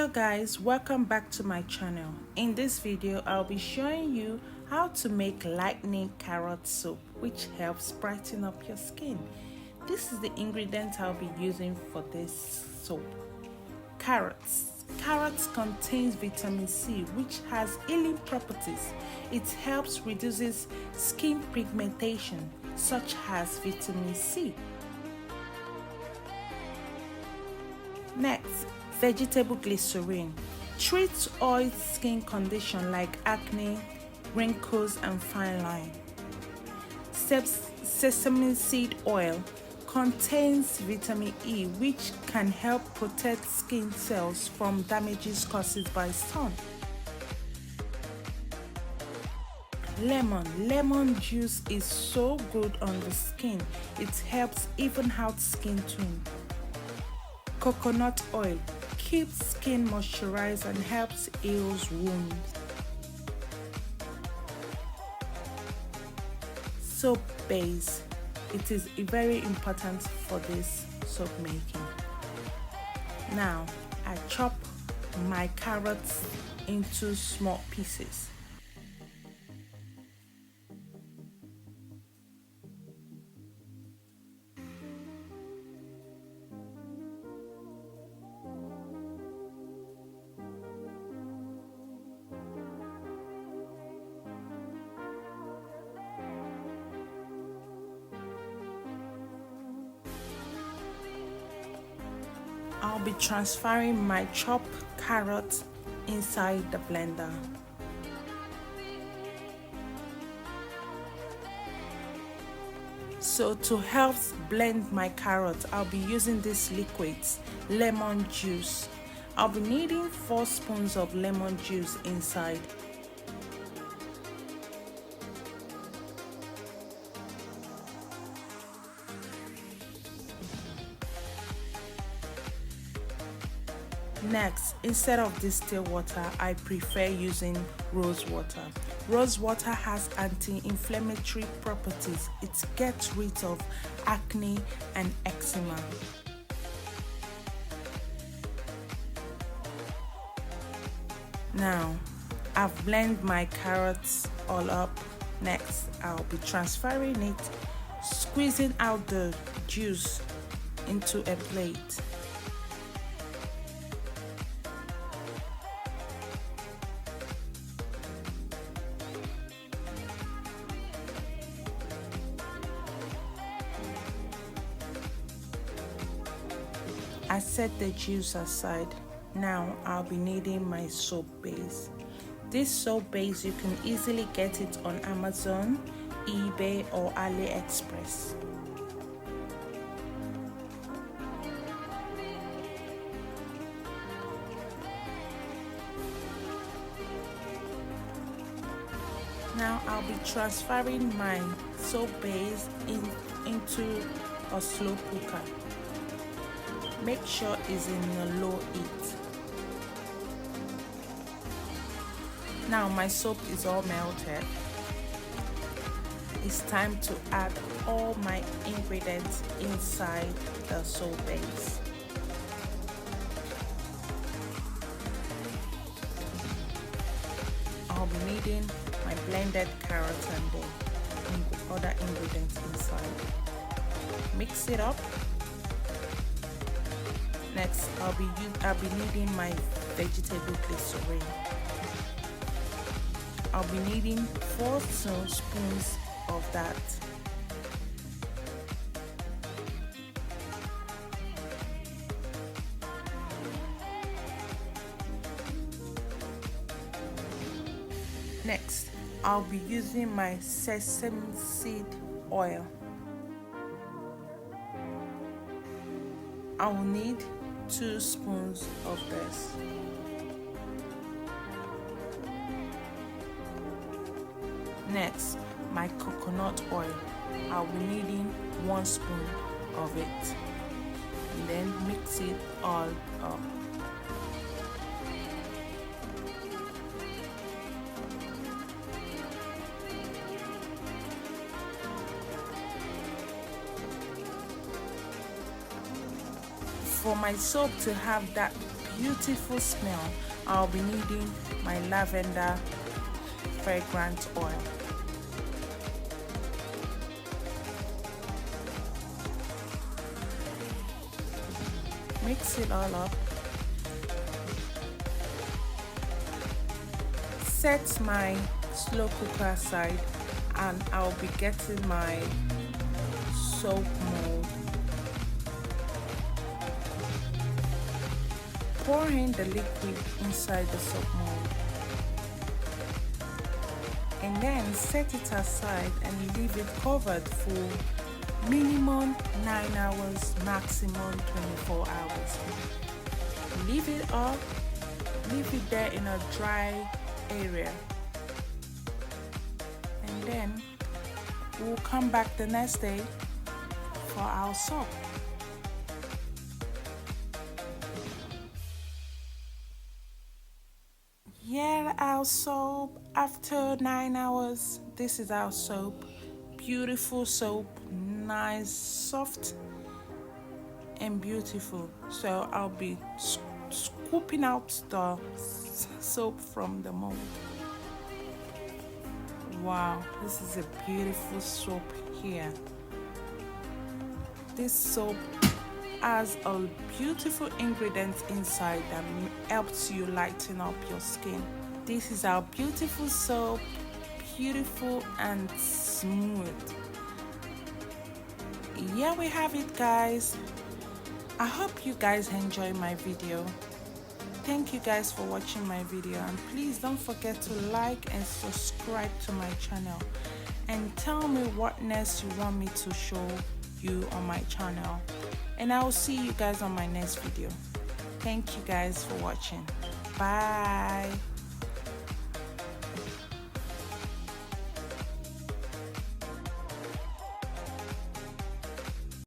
Hello guys, welcome back to my channel. In this video I'll be showing you how to make lightening carrot soap, which helps brighten up your skin. This is the ingredient I'll be using for this soap. Carrots contains vitamin C, which has healing properties. It helps reduces skin pigmentation such as vitamin C. Next, vegetable glycerin treats oil skin condition like acne, wrinkles, and fine line. Sesame seed oil contains vitamin E, which can help protect skin cells from damages caused by sun. Lemon juice is so good on the skin. It helps even out skin tone. Coconut oil keeps skin moisturized and helps heal wounds. Soap base. It is very important for this soap making. Now, I chop my carrots into small pieces. I'll be transferring my chopped carrot inside the blender. So to help blend my carrot, I'll be using this liquids, lemon juice. I'll be needing 4 spoons of lemon juice inside. Next, instead of distilled water, I prefer using rose water. Rose water has anti-inflammatory properties. It gets rid of acne and eczema. Now, I've blended my carrots all up. Next, I'll be transferring it, squeezing out the juice into a plate. I set the juice aside. Now I'll be needing my soap base. This soap base, you can easily get it on Amazon, eBay, or AliExpress. Now I'll be transferring my soap base into a slow cooker. Make sure it's in a low heat. Now my soap is all melted. It's time to add all my ingredients inside the soap base. I'll be needing my blended carrots and the other ingredients inside. Mix it up. Next, I'll be needing my vegetable glycerin. I'll be needing 4 spoons of that. Next, I'll be using my sesame seed oil. I will need 2 spoons of this. Next, my coconut oil. I'll be needing 1 spoon of it. And then mix it all up. For my soap to have that beautiful smell, I'll be needing my lavender fragrance oil. Mix it all up. Set my slow cooker aside, and I'll be getting my soap mold. Pour in the liquid inside the soap mold, and then set it aside and leave it covered for minimum 9 hours, maximum 24 hours. Leave it up, leave it there in a dry area, and then we'll come back the next day for our soap. Here our soap after 9 hours. This is our soap. Beautiful soap, nice, soft and beautiful. So I'll be scooping out the soap from the mold. Wow, this is a beautiful soap here. This soap has a beautiful ingredient inside that helps you lighten up your skin. This is our beautiful soap, beautiful and smooth. Here we have it, guys. I hope you guys enjoy my video. Thank you guys for watching my video, and please don't forget to like and subscribe to my channel, and tell me what next you want me to show you on my channel, and I will see you guys on my next video. Thank you guys for watching. Bye.